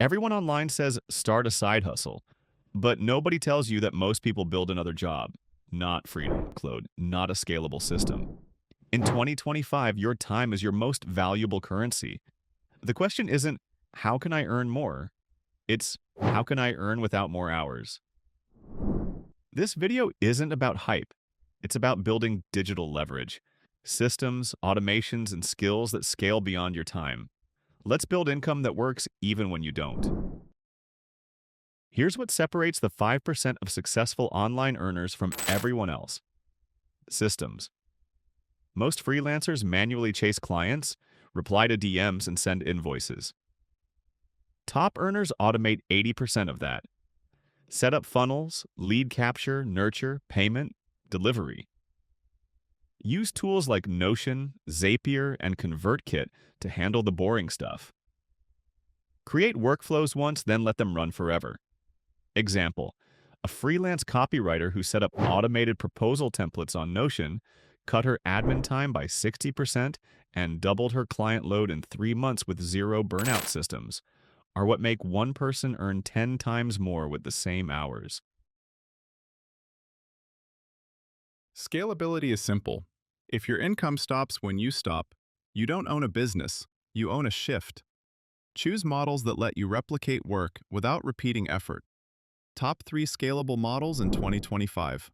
Everyone online says start a side hustle, but nobody tells you that most people build another job, not freedom, workload, not a scalable system. In 2025, your time is your most valuable currency. The question isn't, how can I earn more? It's, how can I earn without more hours? This video isn't about hype. It's about building digital leverage, systems, automations, and skills that scale beyond your time. Let's build income that works even when you don't. Here's what separates the 5% of successful online earners from everyone else. Systems. Most freelancers manually chase clients, reply to DMs, and send invoices. Top earners automate 80% of that. Set up funnels, lead capture, nurture, payment, delivery. Use tools like Notion, Zapier, and ConvertKit to handle the boring stuff. Create workflows once, then let them run forever. Example, a freelance copywriter who set up automated proposal templates on Notion cut her admin time by 60% and doubled her client load in 3 months with zero burnout systems, are what make one person earn 10 times more with the same hours. Scalability is simple. If your income stops when you stop, you don't own a business, you own a shift. Choose models that let you replicate work without repeating effort. Top 3 scalable models in 2025.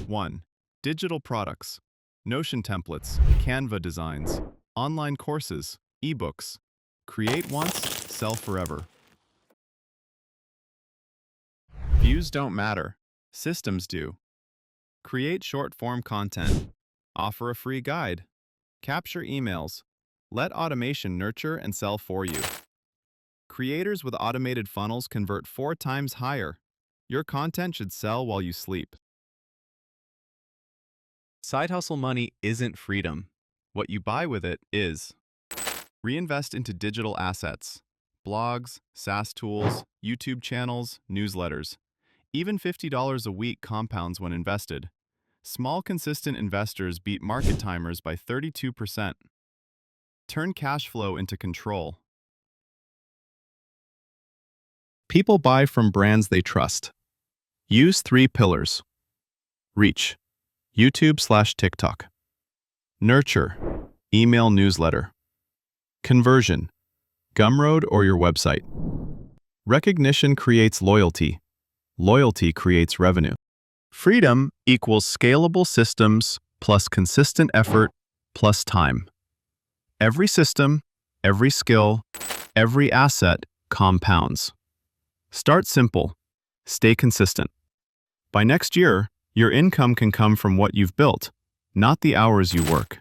1. Digital products. Notion templates, Canva designs, online courses, ebooks. Create once, sell forever. Views don't matter. Systems do. Create short-form content. Offer a free guide. Capture emails. Let automation nurture and sell for you. Creators with automated funnels convert 4 times higher. Your content should sell while you sleep. Side hustle money isn't freedom. What you buy with it is. Reinvest into digital assets. Blogs, SaaS tools, YouTube channels, newsletters. Even $50 a week compounds when invested. Small, consistent investors beat market timers by 32%. Turn cash flow into control. People buy from brands they trust. Use 3 pillars. Reach. YouTube/TikTok. Nurture. Email newsletter. Conversion. Gumroad or your website. Recognition creates loyalty. Loyalty creates revenue. Freedom equals scalable systems plus consistent effort plus time. Every system, every skill, every asset compounds. Start simple. Stay consistent. By next year, your income can come from what you've built, not the hours you work.